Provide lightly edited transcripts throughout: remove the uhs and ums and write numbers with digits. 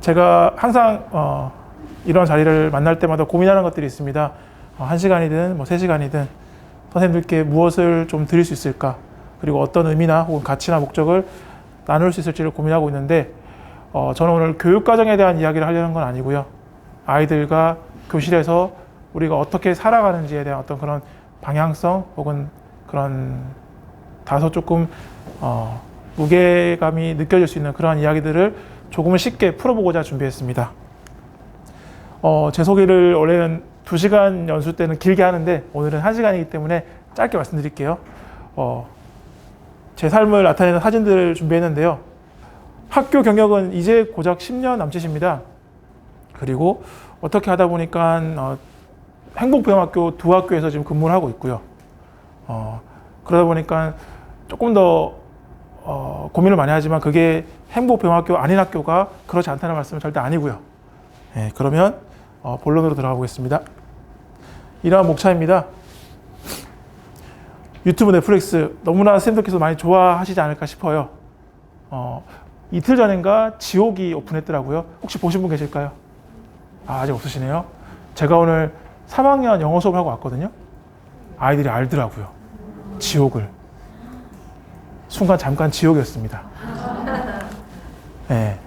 제가 항상 이런 자리를 만날 때마다 고민하는 것들이 있습니다. 1시간이든 뭐 3시간이든 선생님들께 무엇을 좀 드릴 수 있을까, 그리고 어떤 의미나 혹은 가치나 목적을 나눌 수 있을지를 고민하고 있는데, 저는 오늘 교육과정에 대한 이야기를 하려는 건 아니고요. 아이들과 교실에서 우리가 어떻게 살아가는지에 대한 어떤 그런 방향성 혹은 그런 다소 조금 무게감이 느껴질 수 있는 그러한 이야기들을 조금은 쉽게 풀어보고자 준비했습니다. 제 소개를 원래는 2시간 연수 때는 길게 하는데 오늘은 1시간이기 때문에 짧게 말씀드릴게요. 제 삶을 나타내는 사진들을 준비했는데요. 학교 경력은 이제 고작 10년 남짓입니다. 그리고 어떻게 하다 보니까 행복병학교 2학교에서 지금 근무를 하고 있고요. 그러다 보니까 조금 더 고민을 많이 하지만 그게 행복병학교 아닌 학교가 그렇지 않다는 말씀은 절대 아니고요. 네, 그러면 본론으로 들어가 보겠습니다. 이러한 목차입니다. 유튜브, 넷플릭스 너무나 선생님들께서 많이 좋아하시지 않을까 싶어요. 이틀 전인가 지옥이 오픈했더라고요. 혹시 보신 분 계실까요? 아직 없으시네요. 제가 오늘 3학년 영어 수업을 하고 왔거든요. 아이들이 알더라고요. 지옥을. 순간 잠깐 지옥이었습니다. 네.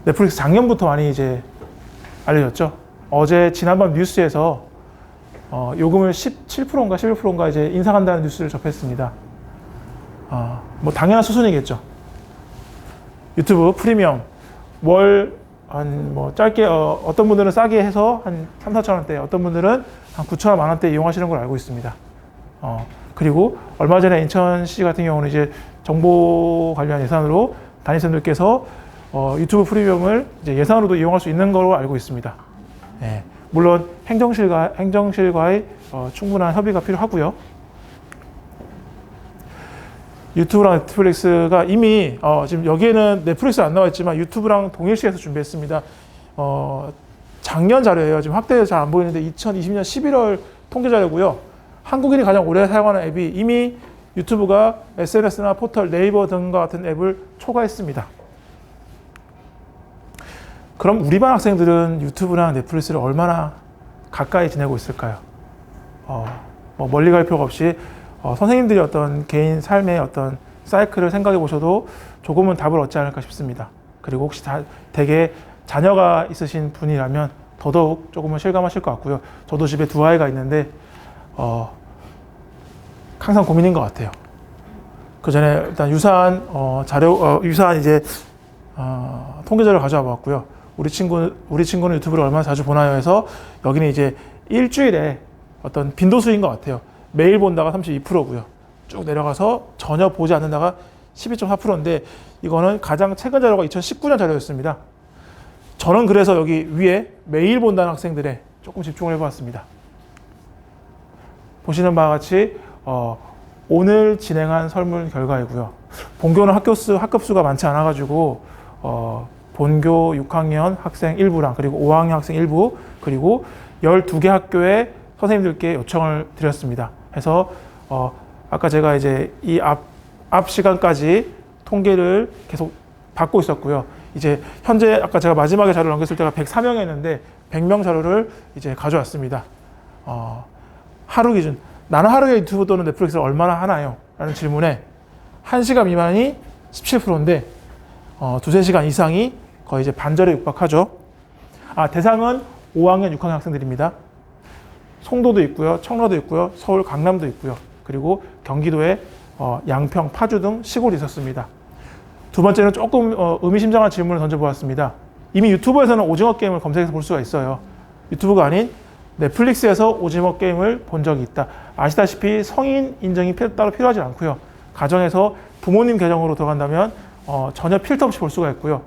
넷플릭스 작년부터 많이 이제 알려졌죠. 어제 지난번 뉴스에서 요금을 17%인가 11%인가 이제 인상한다는 뉴스를 접했습니다. 뭐 당연한 수순이겠죠. 유튜브 프리미엄 월 한 뭐 짧게 어떤 분들은 싸게 해서 한 3, 4천 원대, 어떤 분들은 한 9천 원, 만 원대 이용하시는 걸 알고 있습니다. 그리고 얼마 전에 인천시 같은 경우는 이제 정보 관련 예산으로 담임선생님들께서 유튜브 프리미엄을 이제 예산으로도 이용할 수 있는 걸로 알고 있습니다. 네, 물론 행정실과의 충분한 협의가 필요하고요. 유튜브랑 넷플릭스가 이미 지금 여기에는 넷플릭스 안 나와 있지만 유튜브랑 동일시해서 준비했습니다. 작년 자료예요. 지금 확대해서 잘 안 보이는데 2020년 11월 통계 자료고요. 한국인이 가장 오래 사용하는 앱이 이미 유튜브가 SNS나 포털, 네이버 등과 같은 앱을 초과했습니다. 그럼 우리 반 학생들은 유튜브랑 넷플릭스를 얼마나 가까이 지내고 있을까요? 뭐 멀리 갈 필요가 없이 선생님들이 어떤 개인 삶의 어떤 사이클을 생각해 보셔도 조금은 답을 얻지 않을까 싶습니다. 그리고 혹시 되게 자녀가 있으신 분이라면 더더욱 조금은 실감하실 것 같고요. 저도 집에 2아이가 있는데 항상 고민인 것 같아요. 그 전에 일단 유사한 유사한 이제 통계 자료를 가져와 봤고요. 우리 친구는 유튜브를 얼마나 자주 보나요? 해서 여기는 이제 일주일에 어떤 빈도수인 것 같아요. 매일 본다가 32%고요. 쭉 내려가서 전혀 보지 않는다가 12.4%인데 이거는 가장 최근 자료가 2019년 자료였습니다. 저는 그래서 여기 위에 매일 본다는 학생들에 조금 집중을 해보았습니다. 보시는 바와 같이 오늘 진행한 설문 결과이고요. 본교는 학급 수가 많지 않아가지고 본교 6학년 학생 일부랑 그리고 5학년 학생 일부 그리고 12개 학교에 선생님들께 요청을 드렸습니다. 해서 아까 제가 이제 이 앞 시간까지 통계를 계속 받고 있었고요. 이제 현재 아까 제가 마지막에 자료를 넘겼을 때가 104명이었는데 100명 자료를 이제 가져왔습니다. 하루 기준 나는 하루에 유튜브 또는 넷플릭스를 얼마나 하나요? 라는 질문에 1시간 미만이 17%인데 2-3시간 이상이 거의 이제 반절에 육박하죠. 대상은 5학년, 6학년 학생들입니다. 송도도 있고요, 청라도 있고요, 서울 강남도 있고요. 그리고 경기도에 양평, 파주 등 시골이 있었습니다. 두 번째는 조금 의미심장한 질문을 던져보았습니다. 이미 유튜브에서는 오징어 게임을 검색해서 볼 수가 있어요. 유튜브가 아닌 넷플릭스에서 오징어 게임을 본 적이 있다. 아시다시피 성인 인증이 따로 필요하지 않고요. 가정에서 부모님 계정으로 들어간다면 전혀 필터 없이 볼 수가 있고요.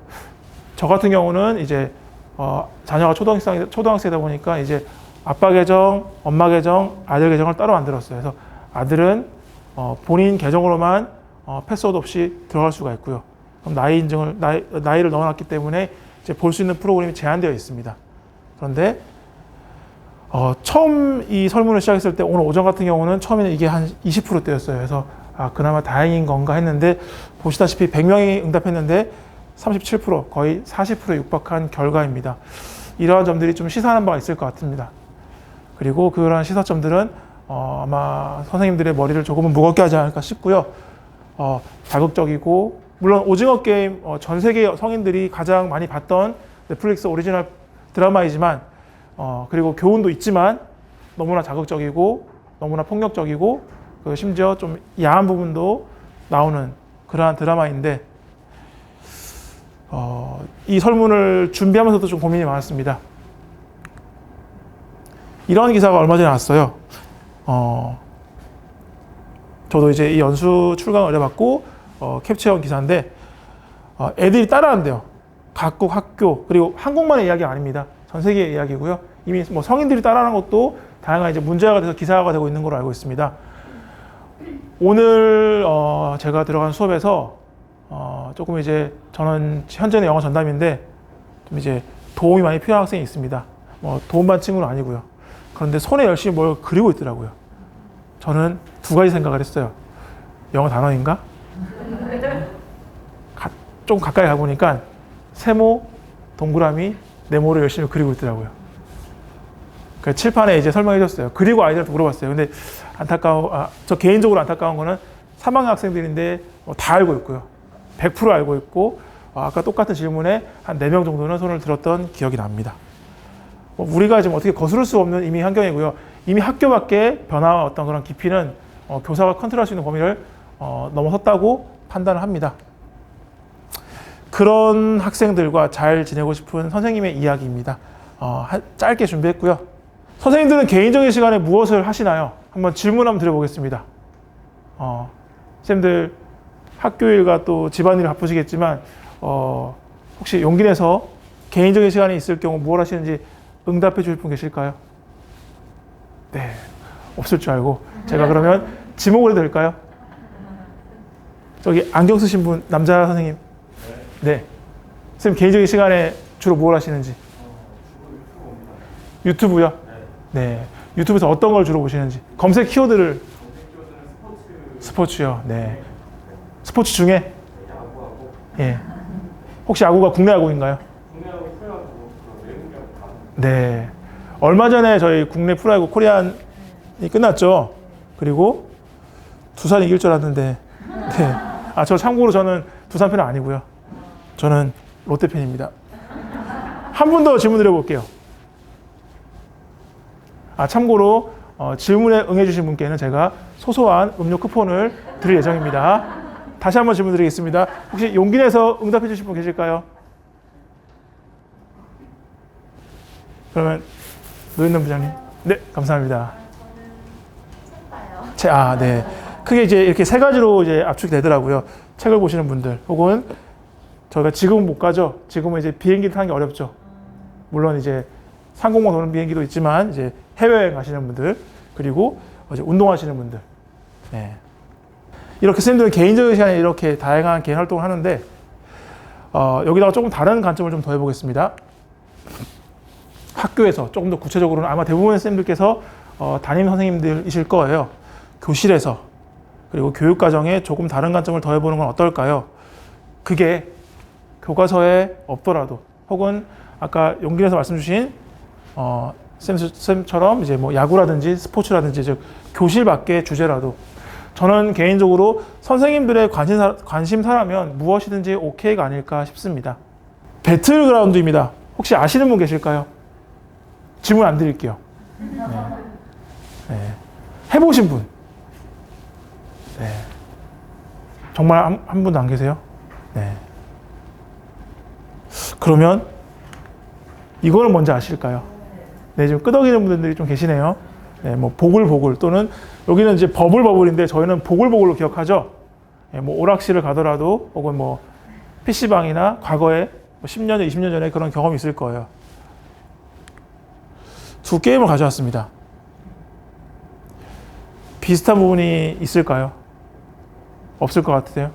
저 같은 경우는 이제 자녀가 초등학생이다 보니까 이제 아빠 계정, 엄마 계정, 아들 계정을 따로 만들었어요. 그래서 아들은 본인 계정으로만 패스워드 없이 들어갈 수가 있고요. 그럼 나이를 넣어놨기 때문에 이제 볼 수 있는 프로그램이 제한되어 있습니다. 그런데 처음 이 설문을 시작했을 때 오늘 오전 같은 경우는 처음에는 이게 한 20%대였어요. 그래서 그나마 다행인 건가 했는데 보시다시피 100명이 응답했는데 37%, 거의 40%에 육박한 결과입니다. 이러한 점들이 좀 시사하는 바가 있을 것 같습니다. 그리고 그러한 시사점들은 아마 선생님들의 머리를 조금은 무겁게 하지 않을까 싶고요. 자극적이고, 물론 오징어 게임 전 세계 성인들이 가장 많이 봤던 넷플릭스 오리지널 드라마이지만, 그리고 교훈도 있지만 너무나 자극적이고 너무나 폭력적이고 심지어 좀 야한 부분도 나오는 그러한 드라마인데, 이 설문을 준비하면서도 좀 고민이 많았습니다. 이런 기사가 얼마 전에 나왔어요. 저도 이제 이 연수 출강을 의뢰받고 캡처한 기사인데, 애들이 따라한대요. 각국 학교, 그리고 한국만의 이야기가 아닙니다. 전 세계의 이야기고요. 이미 뭐 성인들이 따라하는 것도 다양한 이제 문제가 돼서 기사화가 되고 있는 걸로 알고 있습니다. 오늘 제가 들어간 수업에서 조금 이제 저는 현재는 영어 전담인데 좀 이제 도움이 많이 필요한 학생이 있습니다. 뭐 도움받은 친구는 아니고요. 그런데 손에 열심히 뭘 그리고 있더라고요. 저는 두 가지 생각을 했어요. 영어 단어인가? 좀 가까이 가보니까 세모, 동그라미, 네모를 열심히 그리고 있더라고요. 그 칠판에 이제 설명해 줬어요. 그리고 아이들한테 물어봤어요. 근데 저 개인적으로 안타까운 거는 3학년 학생들인데 다 알고 있고요. 100% 알고 있고, 아까 똑같은 질문에 한 4명 정도는 손을 들었던 기억이 납니다. 우리가 지금 어떻게 거스를 수 없는 이미 환경이고요. 이미 학교 밖의 변화와 어떤 그런 깊이는 교사가 컨트롤할 수 있는 범위를 넘어섰다고 판단을 합니다. 그런 학생들과 잘 지내고 싶은 선생님의 이야기입니다. 짧게 준비했고요. 선생님들은 개인적인 시간에 무엇을 하시나요? 한번 질문 한번 드려보겠습니다. 쌤들 학교 일과 또 집안일이 바쁘시겠지만 혹시 용기 내서 개인적인 시간이 있을 경우 무엇 하시는지 응답해 주실 분 계실까요? 네, 없을 줄 알고 제가 그러면 지목을 해도 될까요? 저기 안경 쓰신 분, 남자 선생님. 네. 선생님 개인적인 시간에 주로 뭘 하시는지. 유튜브요? 네. 유튜브에서 어떤 걸 주로 보시는지. 검색 키워드를. 스포츠요. 네. 스포츠 중에? 예. 혹시 야구가 국내 야구인가요? 국내 야구, 프로야구, 외국 야구. 네. 얼마 전에 저희 국내 프로야구 코리안이 끝났죠. 그리고 두산 이길 줄 알았는데. 네. 저 참고로 저는 두산 팬은 아니고요. 저는 롯데 팬입니다. 한 분 더 질문 드려볼게요. 참고로 질문에 응해주신 분께는 제가 소소한 음료 쿠폰을 드릴 예정입니다. 다시 한번 질문 드리겠습니다. 혹시 용기 내서 응답해 주실 분 계실까요? 그러면 노현남 부장님. 네, 감사합니다. 저는 책 봐요. 네. 크게 이제 이렇게 세 가지로 이제 압축이 되더라고요. 책을 보시는 분들, 혹은 저희가 지금은 못 가죠. 지금은 이제 비행기를 타는 게 어렵죠. 물론 이제 상공만 도는 비행기도 있지만 이제 해외여행 가시는 분들, 그리고 이제 운동하시는 분들. 네. 이렇게 선생님들은 개인적인 시간에 이렇게 다양한 개인 활동을 하는데 여기다가 조금 다른 관점을 좀 더해보겠습니다. 학교에서 조금 더 구체적으로는 아마 대부분의 선생님들께서 담임 선생님들이실 거예요. 교실에서, 그리고 교육과정에 조금 다른 관점을 더해보는 건 어떨까요? 그게 교과서에 없더라도, 혹은 아까 용기 내서 말씀 주신 쌤처럼 이제 뭐 야구라든지 스포츠라든지 즉 교실 밖의 주제라도, 저는 개인적으로 선생님들의 관심사라면 무엇이든지 오케이가 아닐까 싶습니다. 배틀그라운드입니다. 혹시 아시는 분 계실까요? 질문 안 드릴게요. 네. 네. 해보신 분? 네. 정말 한 분도 안 계세요? 네. 그러면 이거는 뭔지 아실까요? 네, 지금 끄덕이는 분들이 좀 계시네요. 네, 뭐 보글보글, 또는 여기는 이제 버블버블인데 저희는 보글보글로 기억하죠. 네, 뭐 오락실을 가더라도, 혹은 뭐 PC방이나 과거에 뭐 10년, 20년 전에 그런 경험이 있을 거예요. 두 게임을 가져왔습니다. 비슷한 부분이 있을까요? 없을 것 같으세요?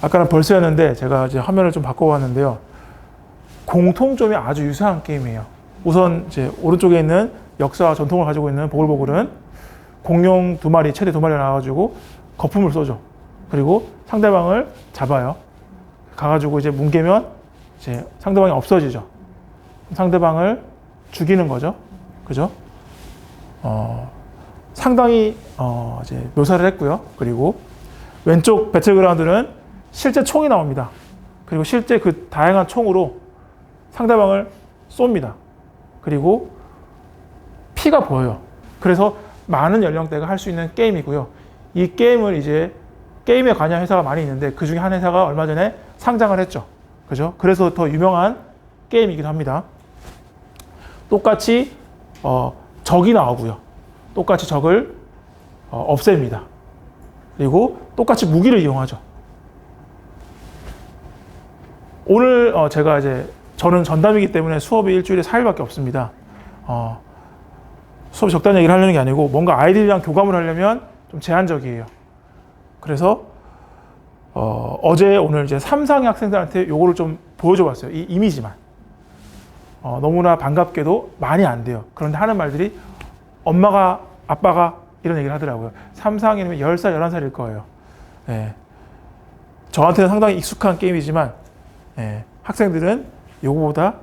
아까는 벌써였는데 제가 이제 화면을 좀 바꿔봤는데요. 공통점이 아주 유사한 게임이에요. 우선 이제 오른쪽에 있는 역사와 전통을 가지고 있는 보글보글은 공룡 2마리, 최대 2마리가 나와가지고 거품을 쏘죠. 그리고 상대방을 잡아요. 가가지고 이제 뭉개면 이제 상대방이 없어지죠. 상대방을 죽이는 거죠. 그죠? 상당히 이제 묘사를 했고요. 그리고 왼쪽 배틀그라운드는 실제 총이 나옵니다. 그리고 실제 그 다양한 총으로 상대방을 쏩니다. 그리고 피가 보여요. 그래서 많은 연령대가 할 수 있는 게임이고요. 이 게임을 이제 게임에 관여한 회사가 많이 있는데 그 중에 한 회사가 얼마 전에 상장을 했죠. 그죠? 그래서 더 유명한 게임이기도 합니다. 똑같이 적이 나오고요. 똑같이 적을 없앱니다. 그리고 똑같이 무기를 이용하죠. 오늘 제가 이제 저는 전담이기 때문에 수업이 일주일에 4일밖에 없습니다. 수업이 적다는 얘기를 하려는 게 아니고 뭔가 아이들이랑 교감을 하려면 좀 제한적이에요. 그래서 어제 오늘 이제 3상의 학생들한테 요거를 좀 보여줘 봤어요. 이 이미지만. 너무나 반갑게도 많이 안 돼요. 그런데 하는 말들이 엄마가 아빠가 이런 얘기를 하더라고요. 3상이면 10살, 11살일 거예요. 네. 저한테는 상당히 익숙한 게임이지만 학생들은 요거보다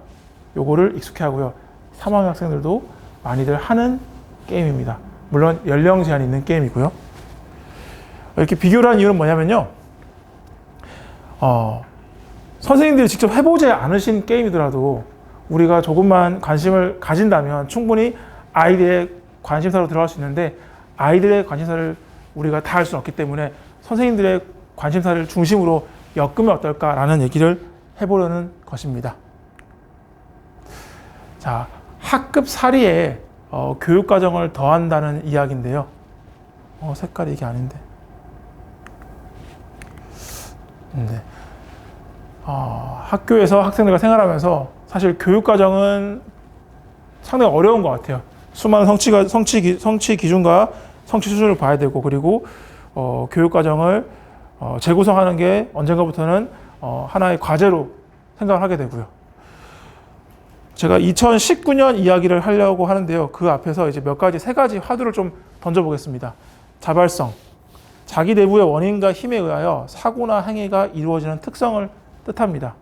요거를 익숙해 하고요. 3학년 학생들도 많이들 하는 게임입니다. 물론 연령 제한이 있는 게임이고요. 이렇게 비교를 한 이유는 뭐냐면요. 선생님들이 직접 해보지 않으신 게임이더라도 우리가 조금만 관심을 가진다면 충분히 아이들의 관심사로 들어갈 수 있는데 아이들의 관심사를 우리가 다 할 수는 없기 때문에 선생님들의 관심사를 중심으로 엮으면 어떨까라는 얘기를 해보려는 것입니다. 자, 학급 사리에 교육과정을 더한다는 이야기인데요. 색깔이 이게 아닌데. 네. 학교에서 학생들과 생활하면서 사실 교육과정은 상당히 어려운 것 같아요. 수많은 성취 기준과 성취 수준을 봐야 되고 그리고 교육과정을 재구성하는 게 언젠가부터는 하나의 과제로 생각을 하게 되고요. 제가 2019년 이야기를 하려고 하는데요. 그 앞에서 이제 세 가지 화두를 좀 던져보겠습니다. 자발성, 자기 내부의 원인과 힘에 의하여 사고나 행위가 이루어지는 특성을 뜻합니다.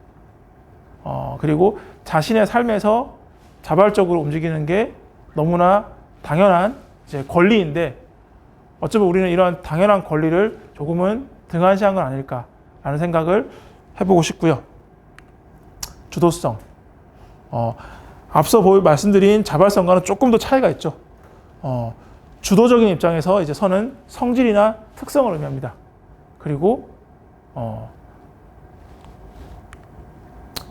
그리고 자신의 삶에서 자발적으로 움직이는 게 너무나 당연한 이제 권리인데 어쩌면 우리는 이러한 당연한 권리를 조금은 등한시한 건 아닐까라는 생각을 해보고 싶고요. 주도성. 앞서 말씀드린 자발성과는 조금 더 차이가 있죠. 주도적인 입장에서 이제 선은 성질이나 특성을 의미합니다. 그리고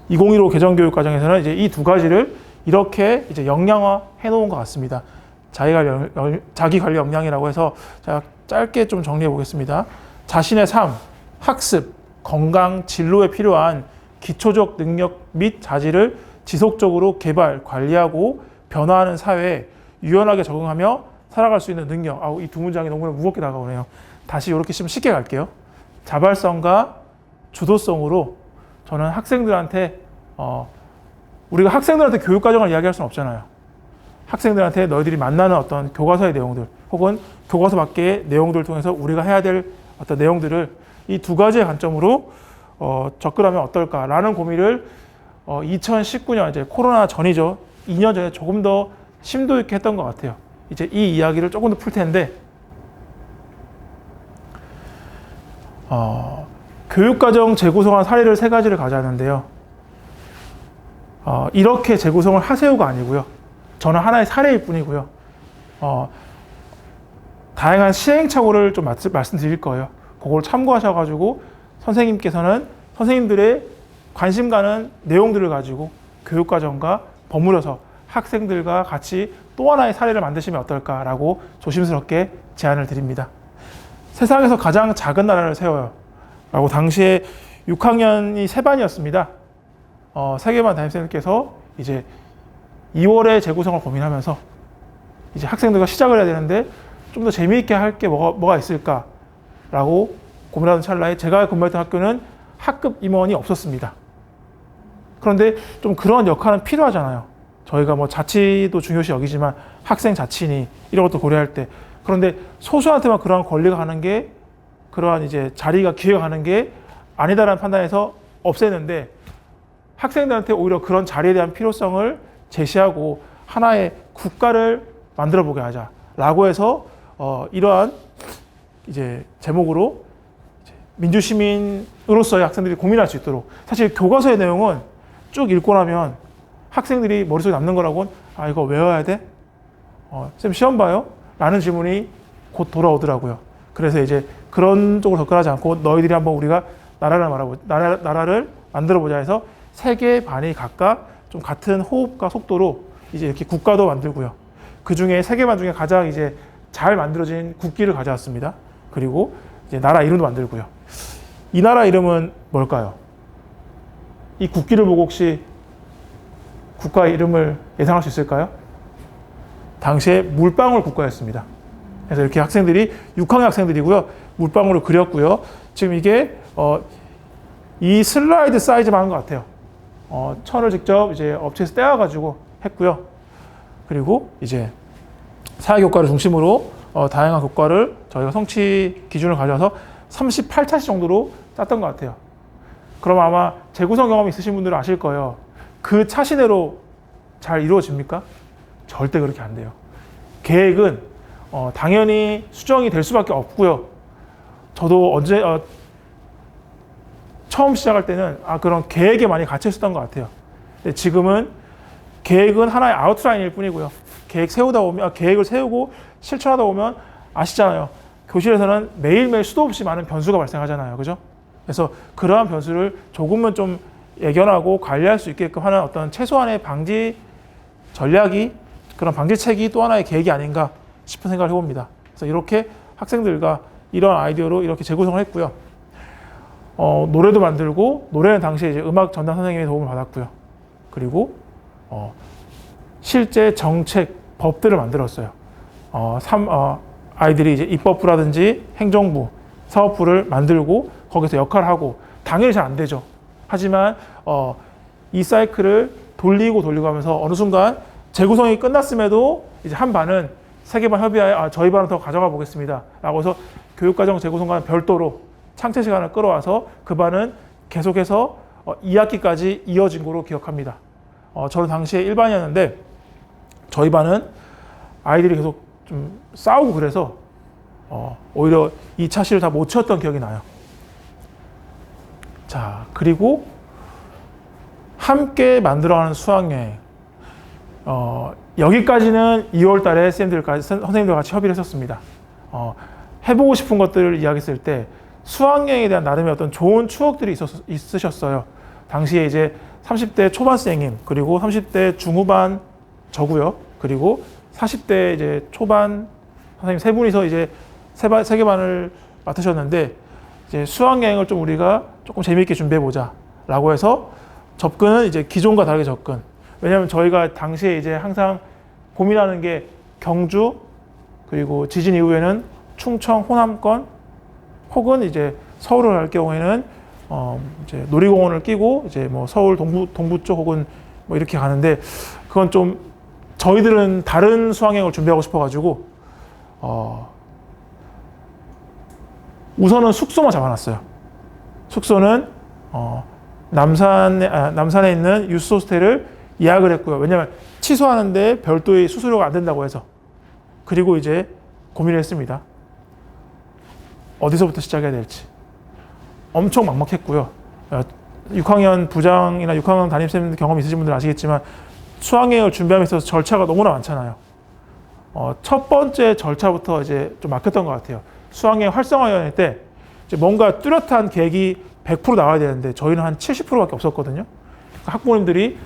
2015 개정교육과정에서는 이제 이 두 가지를 이렇게 이제 역량화 해놓은 것 같습니다. 자기 관리 역량이라고 해서 제가 짧게 좀 정리해 보겠습니다. 자신의 삶, 학습, 건강, 진로에 필요한 기초적 능력 및 자질을 지속적으로 개발, 관리하고 변화하는 사회에 유연하게 적응하며 살아갈 수 있는 능력. 이 두 문장이 너무나 무겁게 다가오네요. 다시 이렇게 쉽게 갈게요. 자발성과 주도성으로 저는 학생들한테 우리가 학생들한테 교육과정을 이야기할 수는 없잖아요. 학생들한테 너희들이 만나는 어떤 교과서의 내용들 혹은 교과서 밖의 내용들을 통해서 우리가 해야 될 어떤 내용들을 이 두 가지의 관점으로 접근하면 어떨까라는 고민을 2019년 이제 코로나 전이죠. 2년 전에 조금 더 심도 있게 했던 것 같아요. 이제 이 이야기를 조금 더 풀 텐데 교육과정 재구성한 사례를 3가지를 가져왔는데요. 이렇게 재구성을 하세요가 아니고요. 저는 하나의 사례일 뿐이고요. 다양한 시행착오를 좀 말씀드릴 거예요. 그걸 참고하셔가지고 선생님께서는 선생님들의 관심 가는 내용들을 가지고 교육과정과 버무려서 학생들과 같이 또 하나의 사례를 만드시면 어떨까라고 조심스럽게 제안을 드립니다. 세상에서 가장 작은 나라를 세워요. 라고 당시에 6학년이 3반이었습니다. 세계반 담임선생님께서 이제 2월에 재구성을 고민하면서 이제 학생들과 시작을 해야 되는데 좀 더 재미있게 할 게 뭐가 있을까라고 고민하던 찰나에 제가 근무했던 학교는 학급 임원이 없었습니다. 그런데 좀 그런 역할은 필요하잖아요. 저희가 뭐 자치도 중요시 여기지만 학생 자치니 이런 것도 고려할 때 그런데 소수한테만 그런 권리가 가는 게 그러한 이제 자리가 기회가는 게 아니다라는 판단에서 없애는데 학생들한테 오히려 그런 자리에 대한 필요성을 제시하고 하나의 국가를 만들어 보게 하자라고 해서 이러한 이제 제목으로 민주시민으로서의 학생들이 고민할 수 있도록 사실 교과서의 내용은 쭉 읽고 나면 학생들이 머릿속에 남는 거라고는 이거 외워야 돼? 쌤 시험 봐요? 라는 질문이 곧 돌아오더라고요. 그래서 이제 그런 쪽으로 접근하지 않고 너희들이 한번 우리가 나라를 만들어보자 해서 세 개 반이 각각 좀 같은 호흡과 속도로 이제 이렇게 국가도 만들고요. 그 중에 세 개 반 중에 가장 이제 잘 만들어진 국기를 가져왔습니다. 그리고 이제 나라 이름도 만들고요. 이 나라 이름은 뭘까요? 이 국기를 보고 혹시 국가 이름을 예상할 수 있을까요? 당시에 물방울 국가였습니다. 그래서 이렇게 학생들이 6학년 학생들이고요. 물방울을 그렸고요. 지금 이게 이 슬라이드 사이즈만 한 것 같아요. 천을 직접 이제 업체에서 떼어가지고 했고요. 그리고 이제 사회교과를 중심으로 다양한 교과를 저희가 성취 기준을 가져와서 38차시 정도로 짰던 것 같아요. 그럼 아마 재구성 경험이 있으신 분들은 아실 거예요. 그 차시 내로 잘 이루어집니까? 절대 그렇게 안 돼요. 계획은 당연히 수정이 될 수밖에 없고요. 저도 처음 시작할 때는 그런 계획에 많이 갇혀 있었던 것 같아요. 근데 지금은 계획은 하나의 아웃라인일 뿐이고요. 계획을 세우고 실천하다 보면 아시잖아요. 교실에서는 매일매일 수도 없이 많은 변수가 발생하잖아요. 그죠? 그래서 그러한 변수를 조금은 좀 예견하고 관리할 수 있게끔 하는 어떤 최소한의 방지 전략이 그런 방지책이 또 하나의 계획이 아닌가 싶은 생각을 해봅니다. 그래서 이렇게 학생들과 이런 아이디어로 이렇게 재구성을 했고요. 노래도 만들고 노래는 당시에 이제 음악 전담 선생님의 도움을 받았고요. 그리고 실제 정책 법들을 만들었어요. 아이들이 이제 입법부라든지 행정부, 사업부를 만들고 거기서 역할을 하고 당연히 잘 안 되죠. 하지만 이 사이클을 돌리고 하면서 어느 순간 재구성이 끝났음에도 이제 한 반은 세 개 반 협의하에 저희 반은 더 가져가 보겠습니다. 라고 해서 교육과정 재구성과는 별도로 창체 시간을 끌어와서 그 반은 계속해서 2학기까지 이어진 거로 기억합니다. 저는 당시에 1반이었는데 저희 반은 아이들이 계속 좀 싸우고 그래서 오히려 2차 시를 다 못 채웠던 기억이 나요. 자, 그리고 함께 만들어가는 수학여행. 여기까지는 2월 달에 선생님들과 같이 협의를 했었습니다. 해보고 싶은 것들을 이야기했을 때 수학여행에 대한 나름의 어떤 좋은 추억들이 있으셨어요. 당시에 이제 30대 초반 선생님, 그리고 30대 중후반 저고요. 그리고 40대 이제 초반 선생님 세 분이서 이제 세 개 반을 맡으셨는데 이제 수학여행을 좀 우리가 조금 재미있게 준비해보자 라고 해서 접근은 이제 기존과 다르게 접근. 왜냐하면 저희가 당시에 이제 항상 고민하는 게 경주, 그리고 지진 이후에는 충청, 호남권, 혹은 이제 서울을 갈 경우에는 이제 놀이공원을 끼고 이제 뭐 서울 동부 쪽 혹은 뭐 이렇게 가는데 그건 좀 저희들은 다른 수학여행을 준비하고 싶어가지고 우선은 숙소만 잡아놨어요. 숙소는 남산에 있는 유스 호스텔을 예약을 했고요. 왜냐하면 취소하는데 별도의 수수료가 안 된다고 해서. 그리고 이제 고민을 했습니다. 어디서부터 시작해야 될지. 엄청 막막했고요. 6학년 부장이나 6학년 담임쌤 경험 있으신 분들 아시겠지만 수학여행을 준비함에 있어서 절차가 너무나 많잖아요. 첫 번째 절차부터 이제 좀 막혔던 것 같아요. 수학여행 활성화위원회 때 이제 뭔가 뚜렷한 계획이 100% 나와야 되는데 저희는 한 70%밖에 없었거든요. 그러니까 학부모님들이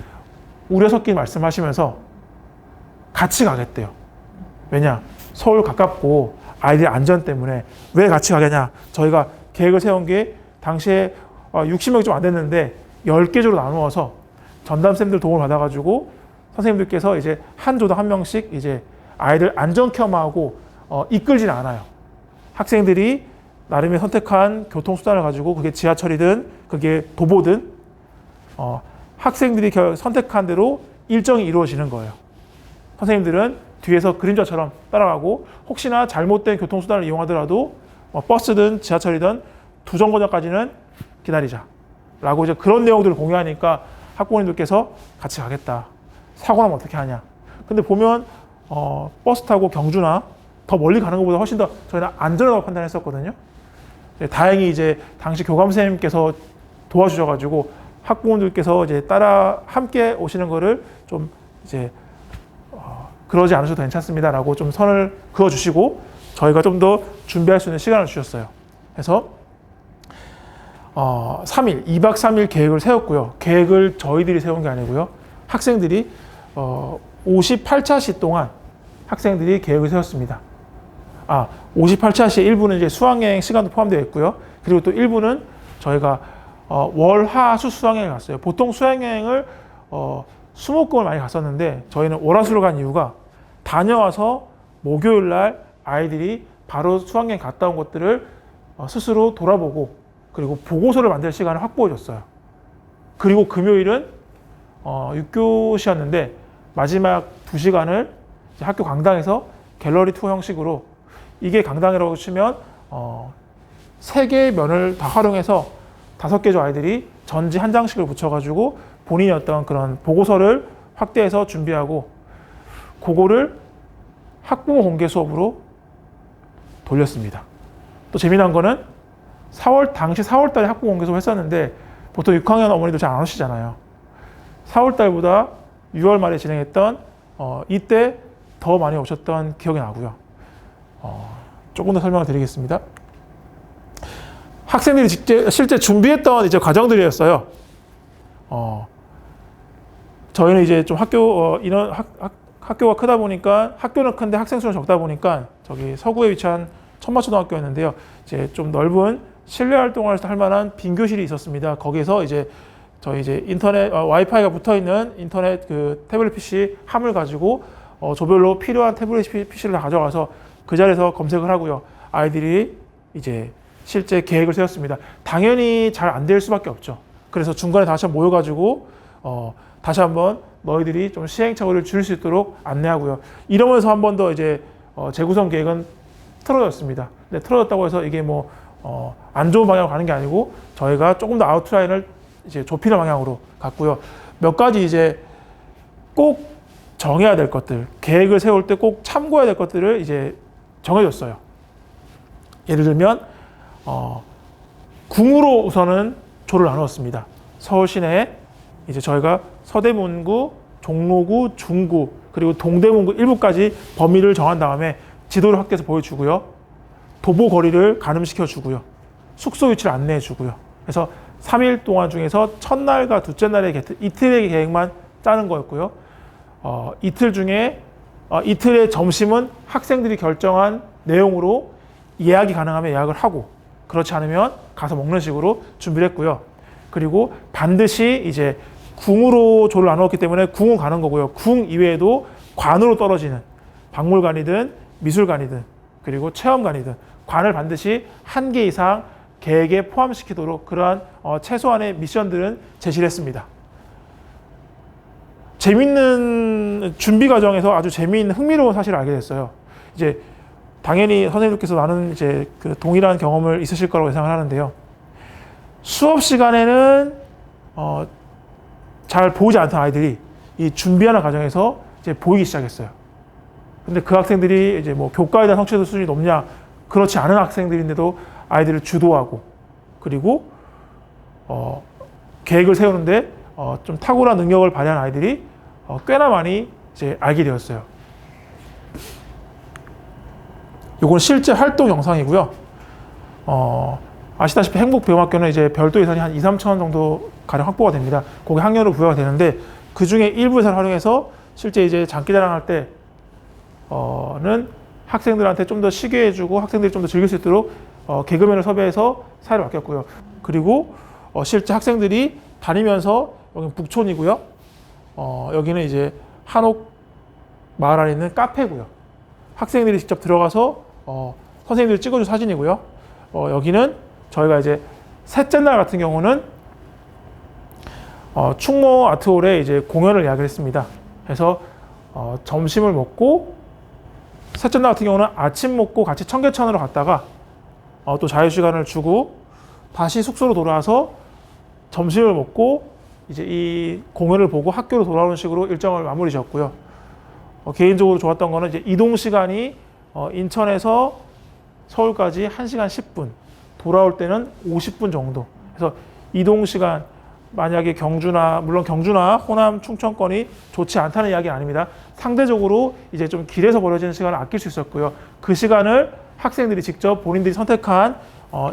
우려 섞인 말씀하시면서 같이 가겠대요. 왜냐? 서울 가깝고 아이들 안전 때문에 왜 같이 가겠냐? 저희가 계획을 세운 게 당시에 60명이 좀 안 됐는데 10개조로 나누어서 전담쌤들 도움을 받아가지고 선생님들께서 이제 한 조당 한 명씩 이제 아이들 안전 케어하고 이끌지는 않아요. 학생들이 나름의 선택한 교통수단을 가지고 그게 지하철이든 그게 도보든 학생들이 선택한 대로 일정이 이루어지는 거예요. 선생님들은 뒤에서 그림자처럼 따라가고 혹시나 잘못된 교통수단을 이용하더라도 버스든 지하철이든 두 정거장까지는 기다리자 라고 이제 그런 내용들을 공유하니까 학부모님들께서 같이 가겠다. 사고 나면 어떻게 하냐. 근데 보면 버스 타고 경주나 더 멀리 가는 것보다 훨씬 더 저희는 안전하다고 판단했었거든요. 다행히 이제 당시 교감 선생님께서 도와주셔가지고 학부모님들께서 이제 따라 함께 오시는 거를 좀 이제 그러지 않으셔도 괜찮습니다라고 좀 선을 그어주시고 저희가 좀 더 준비할 수 있는 시간을 주셨어요. 그래서 3일, 2박 3일 계획을 세웠고요. 계획을 저희들이 세운 게 아니고요. 학생들이 58차시 동안 학생들이 계획을 세웠습니다. 58차시의 일부는 이제 수학여행 시간도 포함되어 있고요. 그리고 또 일부는 저희가 월, 화, 수 수학여행을 갔어요. 보통 수학여행을 수목금을 많이 갔었는데 저희는 월화수를 간 이유가 다녀와서 목요일 날 아이들이 바로 수학여행 갔다 온 것들을 스스로 돌아보고 그리고 보고서를 만들 시간을 확보해 줬어요. 그리고 금요일은 6교시였는데 마지막 2시간을 학교 강당에서 갤러리 투어 형식으로 이게 강당이라고 치면 3개의 면을 다 활용해서 5개 조 아이들이 전지 한 장씩을 붙여가지고 본인이 어떤 그런 보고서를 확대해서 준비하고 그거를 학부모 공개 수업으로 돌렸습니다. 또 재미난 거는 당시 4월 달에 학부모 공개 수업 했었는데 보통 6학년 어머니도 잘 안 오시잖아요. 4월 달보다 6월 말에 진행했던 이때 더 많이 오셨던 기억이 나고요. 조금 더 설명을 드리겠습니다. 학생들이 실제 준비했던 이제 과정들이었어요. 저희는 이제 좀 학교가 크다 보니까 학교는 큰데 학생 수는 적다 보니까 저기 서구에 위치한 천마초등학교였는데요. 이제 좀 넓은 실내 활동을 할 만한 빈 교실이 있었습니다. 거기서 이제 저희 이제 인터넷 와이파이가 붙어 있는 인터넷 그 태블릿 PC 함을 가지고 조별로 필요한 태블릿 PC를 다 가져가서 그 자리에서 검색을 하고요. 아이들이 이제 실제 계획을 세웠습니다. 당연히 잘 안 될 수밖에 없죠. 그래서 중간에 다시 한번 모여가지고 다시 한번 너희들이 좀 시행착오를 줄일 수 있도록 안내하고요. 이러면서 한 번 더 이제 재구성 계획은 틀어졌습니다. 근데 틀어졌다고 해서 이게 뭐 안 좋은 방향으로 가는 게 아니고 저희가 조금 더 아웃라인을 이제 좁히는 방향으로 갔고요. 몇 가지 이제 꼭 정해야 될 것들, 계획을 세울 때 꼭 참고해야 될 것들을 이제 정해줬어요. 예를 들면 궁으로 우선은 조를 나누었습니다. 서울 시내에 이제 저희가 서대문구, 종로구, 중구 그리고 동대문구 일부까지 범위를 정한 다음에 지도를 확대해서 보여주고요. 도보 거리를 가늠시켜 주고요. 숙소 위치를 안내해 주고요. 그래서 3일 동안 중에서 첫날과 둘째 날의 이틀의 계획만 짜는 거였고요. 이틀 중에 이틀의 점심은 학생들이 결정한 내용으로 예약이 가능하면 예약을 하고 그렇지 않으면 가서 먹는 식으로 준비를 했고요. 그리고 반드시 이제 궁으로 조를 나누었기 때문에 궁은 가는 거고요. 궁 이외에도 관으로 떨어지는 박물관이든 미술관이든 그리고 체험관이든 관을 반드시 1개 이상 계획에 포함시키도록 그러한 최소한의 미션들은 제시를 했습니다. 재밌는 준비 과정에서 아주 재미있는 흥미로운 사실을 알게 됐어요. 이제 당연히 선생님들께서 나는 이제 그 동일한 경험을 있으실 거라고 예상을 하는데요. 수업 시간에는 잘 보이지 않던 아이들이 이 준비하는 과정에서 이제 보이기 시작했어요. 근데 그 학생들이 이제 뭐 교과에 대한 성취도 수준이 높냐? 그렇지 않은 학생들인데도 아이들을 주도하고 그리고 계획을 세우는데 좀 탁월한 능력을 발휘한 아이들이 꽤나 많이 이제 알게 되었어요. 이건 실제 활동 영상이고요. 아시다시피 행복배움학교는 이제 별도 예산이 한 2, 3천 원 정도 가량 확보가 됩니다. 거기 학년으로 부여가 되는데 그 중에 일부 예산을 활용해서 실제 이제 장기자랑할 때는 학생들한테 좀 더 쉬게 해주고 학생들이 좀 더 즐길 수 있도록 개그맨을 섭외해서 사회를 맡겼고요. 그리고 실제 학생들이 다니면서 여기는 북촌이고요. 여기는 이제 한옥 마을 안에 있는 카페고요. 학생들이 직접 들어가서 선생님들이 찍어준 사진이고요. 여기는 저희가 이제 셋째 날 같은 경우는 충무 아트홀에 이제 공연을 예약을 했습니다. 그래서 점심을 먹고 셋째 날 같은 경우는 아침 먹고 같이 청계천으로 갔다가 또 자유시간을 주고 다시 숙소로 돌아와서 점심을 먹고 이제 이 공연을 보고 학교로 돌아오는 식으로 일정을 마무리 지었고요. 개인적으로 좋았던 거는 이제 이동 시간이 인천에서 서울까지 1시간 10분, 돌아올 때는 50분 정도. 그래서 이동 시간, 만약에 물론 경주나 호남, 충청권이 좋지 않다는 이야기는 아닙니다. 상대적으로 이제 좀 길에서 벌어지는 시간을 아낄 수 있었고요. 그 시간을 학생들이 직접 본인들이 선택한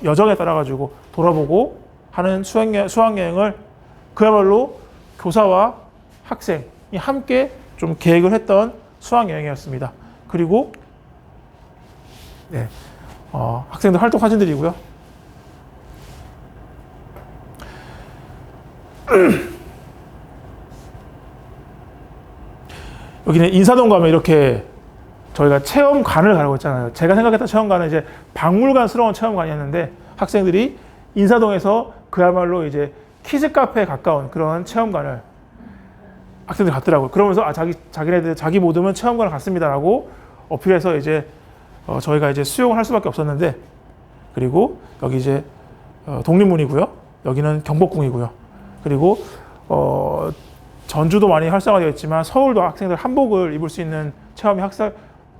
여정에 따라 가지고 돌아보고 하는 수학여행을 그야말로 교사와 학생이 함께 좀 계획을 했던 수학여행이었습니다. 그리고 네, 학생들 활동 사진들이고요. 여기는 인사동 가면 이렇게 저희가 체험관을 가라고 했잖아요. 제가 생각했던 체험관은 이제 박물관스러운 체험관이었는데 학생들이 인사동에서 그야말로 이제 키즈 카페에 가까운 그런 체험관을 학생들이 갔더라고요. 그러면서 자기네들 자기 모두는 체험관을 갔습니다라고 어필해서 이제 저희가 이제 수용을 할 수밖에 없었는데, 그리고 여기 이제 독립문이고요. 여기는 경복궁이고요. 그리고 전주도 많이 활성화되어 있지만 서울도 학생들 한복을 입을 수 있는 체험이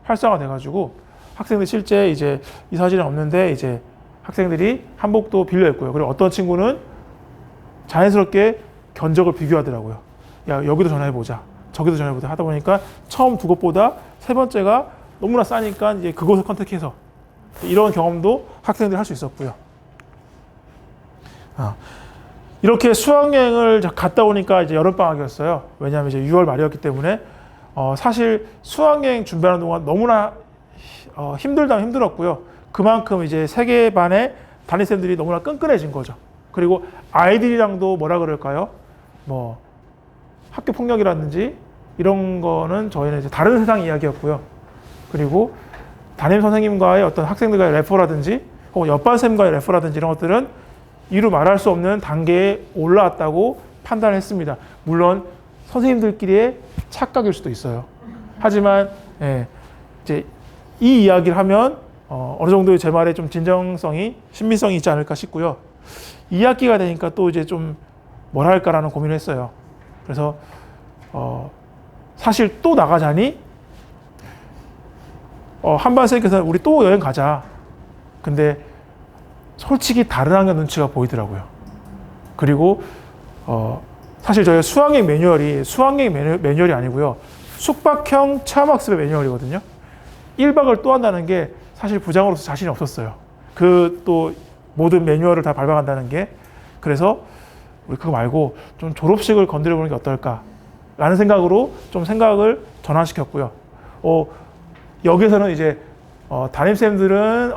활성화돼가지고 학생들 실제 이제 이 사진은 없는데 이제 학생들이 한복도 빌려입고요. 그리고 어떤 친구는 자연스럽게 견적을 비교하더라고요. 야, 여기도 전화해보자, 저기도 전화해보자 하다 보니까 처음 두 곳보다 세 번째가 너무나 싸니까 이제 그곳을 컨택해서 이런 경험도 학생들이 할 수 있었고요. 이렇게 수학여행을 갔다 오니까 이제 여름방학이었어요. 왜냐하면 이제 6월 말이었기 때문에 사실 수학여행 준비하는 동안 너무나 힘들다면 힘들었고요. 그만큼 이제 세계 반의 담임쌤들이 너무나 끈끈해진 거죠. 그리고 아이들이랑도 뭐라 그럴까요? 뭐 학교 폭력이라든지 이런 거는 저희는 이제 다른 세상 이야기였고요. 그리고 담임 선생님과의 어떤 학생들과의 레포라든지 혹은 옆반쌤과의 레포라든지 이런 것들은 이루 말할 수 없는 단계에 올라왔다고 판단을 했습니다. 물론 선생님들끼리의 착각일 수도 있어요. 하지만 이제 이 이야기를 하면 어느 정도의 제 말에 좀 진정성이, 신빙성이 있지 않을까 싶고요. 2학기가 되니까 또 이제 좀 뭘 할까라는 고민을 했어요. 그래서 사실 또 나가자니 한반 선생님께서 우리 또 여행 가자. 근데 솔직히 다른 학년 눈치가 보이더라고요. 그리고 사실 저희 수학여행 매뉴얼이 아니고요. 숙박형 체험학습의 매뉴얼이거든요. 1박을 또 한다는 게 사실 부장으로서 자신이 없었어요. 그 또 모든 매뉴얼을 다 밟아간다는 게. 그래서 우리 그거 말고 좀 졸업식을 건드려보는 게 어떨까라는 생각으로 좀 생각을 전환시켰고요. 여기서는 이제 담임쌤들은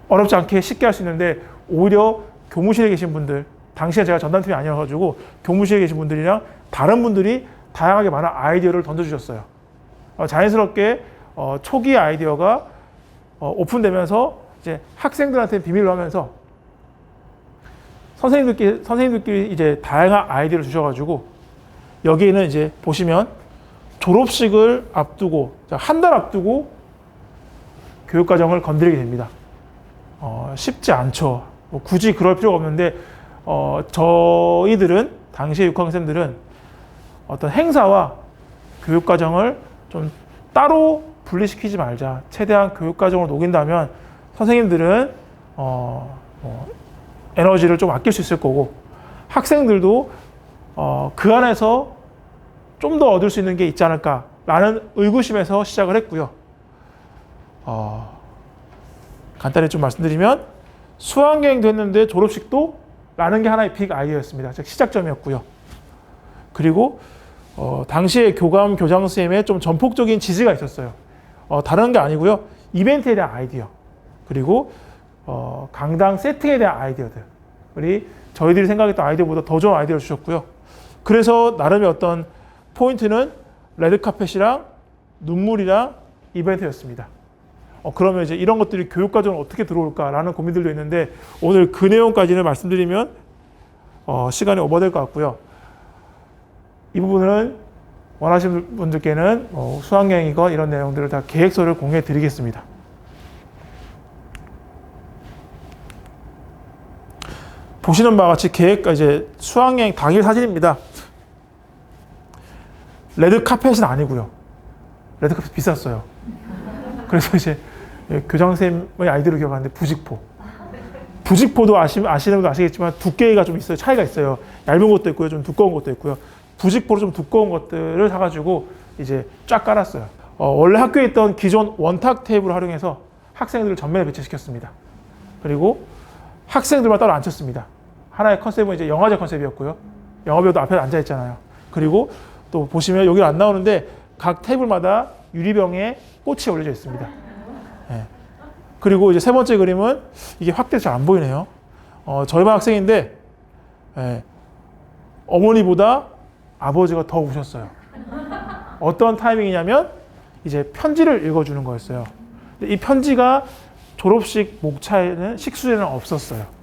어렵지 않게 쉽게 할 수 있는데 오히려 교무실에 계신 분들, 당시에 제가 전담팀이 아니어가지고 교무실에 계신 분들이랑 다른 분들이 다양하게 많은 아이디어를 던져주셨어요. 자연스럽게 초기 아이디어가 오픈되면서 이제 학생들한테 비밀로 하면서 선생님들끼리 이제 다양한 아이디어를 주셔가지고 여기에는 이제 보시면 졸업식을 앞두고 한 달 앞두고 교육과정을 건드리게 됩니다. 쉽지 않죠. 굳이 그럴 필요가 없는데 저희들은 당시에 6학년생들은 어떤 행사와 교육과정을 좀 따로 분리시키지 말자. 최대한 교육과정으로 녹인다면 선생님들은 에너지를 좀 아낄 수 있을 거고 학생들도 그 안에서 좀 더 얻을 수 있는 게 있지 않을까라는 의구심에서 시작을 했고요. 간단히 좀 말씀드리면 수학여행도 했는데 졸업식도 라는 게 하나의 빅 아이디어였습니다. 즉 시작점이었고요. 그리고 당시에 교장 선생님의 좀 전폭적인 지지가 있었어요. 다른 게 아니고요. 이벤트에 대한 아이디어, 그리고 강당 세팅에 대한 아이디어들이 저희들이 생각했던 아이디어보다 더 좋은 아이디어를 주셨고요. 그래서 나름의 어떤 포인트는 레드카펫이랑 눈물이랑 이벤트였습니다. 그러면 이제 이런 것들이 교육과정을 어떻게 들어올까라는 고민들도 있는데 오늘 그 내용까지는 말씀드리면 시간이 오버될 것 같고요. 이 부분은 원하시는 분들께는 수학여행이건 이런 내용들을 다 계획서를 공유해 드리겠습니다. 보시는 바와 같이 이제 수학여행 당일 사진입니다. 레드 카펫은 아니고요. 레드 카펫 비쌌어요. 그래서 이제 교장선생님의 아이디어로 기억하는데 부직포도 아시는 분도 아시겠지만 두께가 좀 있어요. 차이가 있어요. 얇은 것도 있고요. 좀 두꺼운 것도 있고요. 부직포로 좀 두꺼운 것들을 사가지고 이제 쫙 깔았어요. 원래 학교에 있던 기존 원탁 테이블을 활용해서 학생들을 전면에 배치시켰습니다. 그리고 학생들만 따로 앉혔습니다. 하나의 컨셉은 이제 영화제 컨셉이었고요. 영화배우도 앞에 앉아 있잖아요. 그리고 또 보시면 여기 안 나오는데 각 테이블마다 유리병에 꽃이 올려져 있습니다. 네. 그리고 이제 세 번째 그림은 이게 확대해서 잘 안 보이네요. 저희 반 학생인데 어머니보다 아버지가 더 우셨어요. 어떤 타이밍이냐면 이제 편지를 읽어주는 거였어요. 이 편지가 졸업식 목차에는 식수에는 없었어요.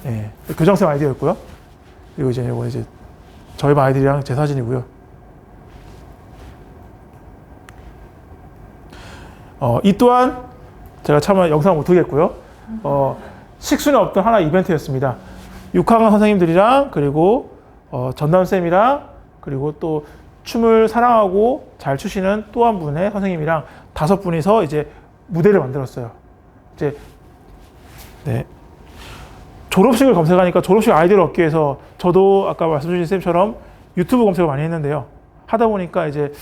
예, 교장선생 아이디어였고요. 그리고 이제 이거 이제 저희 반 아이들이랑 제 사진이고요. 이 또한 제가 차마 영상 못 하겠고요. 식수는 없던 하나의 이벤트였습니다. 6학년 선생님들이랑 그리고 전담쌤이랑 그리고 또 춤을 사랑하고 잘 추시는 또 한 분의 선생님이랑 5분이서 이제 무대를 만들었어요. 이제 네. 졸업식을 검색하니까 졸업식 아이디어를 얻기 위해서 저도 아까 말씀 주신 쌤처럼 유튜브 검색을 많이 했는데요. 하다 보니까 이제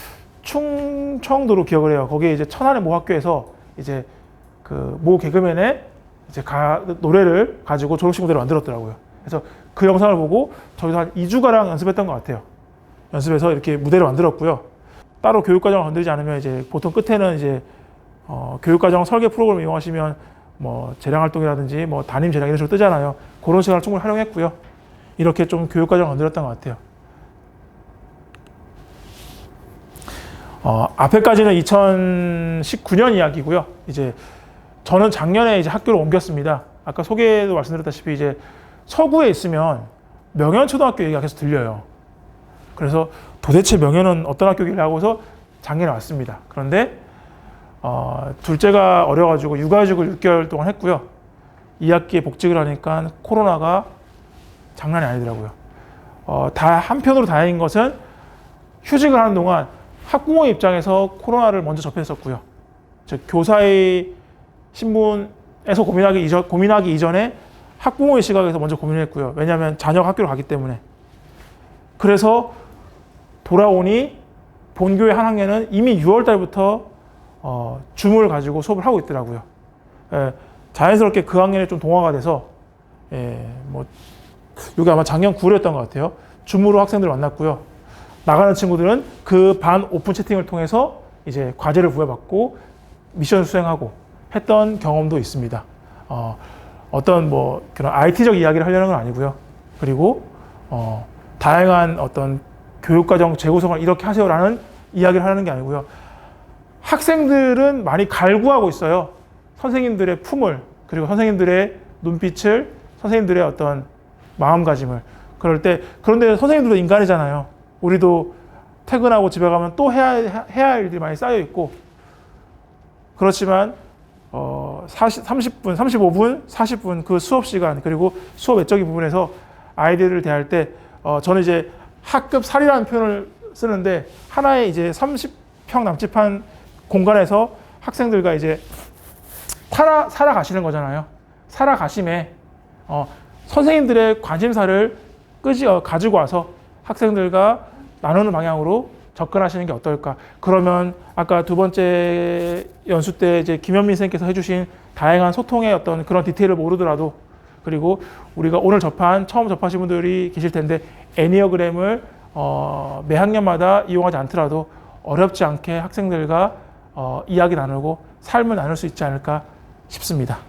충청도로 기억을 해요. 거기에 이제 천안의 모 학교에서 이제 그 모 개그맨의 이제 노래를 가지고 졸업식 무대를 만들었더라고요. 그래서 그 영상을 보고 저희도 한 2주가량 연습했던 것 같아요. 연습해서 이렇게 무대를 만들었고요. 따로 교육과정을 건드리지 않으면 이제 보통 끝에는 이제 교육과정 설계 프로그램을 이용하시면 뭐 재량활동이라든지 뭐 담임 재량 이런 식으로 뜨잖아요. 그런 시간을 충분히 활용했고요. 이렇게 좀 교육과정을 건드렸던 것 같아요. 앞에까지는 2019년 이야기고요. 이제 저는 작년에 이제 학교를 옮겼습니다. 아까 소개도 말씀드렸다시피 이제 서구에 있으면 명현초등학교 얘기가 계속 들려요. 그래서 도대체 명현은 어떤 학교길래 하고서 작년에 왔습니다. 그런데 둘째가 어려가지고 육아휴직을 6개월 동안 했고요. 2학기에 복직을 하니까 코로나가 장난이 아니더라고요. 한편으로 다행인 것은 휴직을 하는 동안 학부모의 입장에서 코로나를 먼저 접했었고요. 즉 교사의 신분에서 고민하기 이전에 학부모의 시각에서 먼저 고민을 했고요. 왜냐하면 자녀가 학교를 가기 때문에. 그래서 돌아오니 본교의 한 학년은 이미 6월 달부터 줌을 가지고 수업을 하고 있더라고요. 자연스럽게 그 학년에 좀 동화가 돼서 이게 아마 작년 9월이었던 것 같아요. 줌으로 학생들을 만났고요. 나가는 친구들은 그 반 오픈 채팅을 통해서 이제 과제를 부여받고 미션을 수행하고 했던 경험도 있습니다. 어떤 뭐 그런 IT적 이야기를 하려는 건 아니고요. 그리고 다양한 어떤 교육과정 재구성을 이렇게 하세요라는 이야기를 하는 게 아니고요. 학생들은 많이 갈구하고 있어요. 선생님들의 품을, 그리고 선생님들의 눈빛을, 선생님들의 어떤 마음가짐을. 그런데 선생님들도 인간이잖아요. 우리도 퇴근하고 집에 가면 또 해야 할 일들이 많이 쌓여 있고, 그렇지만 30분, 35분, 40분 그 수업 시간, 그리고 수업 외적인 부분에서 아이들을 대할 때 저는 이제 학급 살이라는 표현을 쓰는데, 하나의 이제 30평 남짓한 공간에서 학생들과 이제 살아가시는 거잖아요. 살아가심에 선생님들의 관심사를 가지고 와서 학생들과 나누는 방향으로 접근하시는 게 어떨까. 그러면 아까 두 번째 연수 때 이제 김현민 선생님께서 해주신 다양한 소통의 어떤 그런 디테일을 모르더라도, 그리고 우리가 오늘 처음 접하신 분들이 계실 텐데, 애니어그램을 매 학년마다 이용하지 않더라도 어렵지 않게 학생들과 이야기 나누고 삶을 나눌 수 있지 않을까 싶습니다.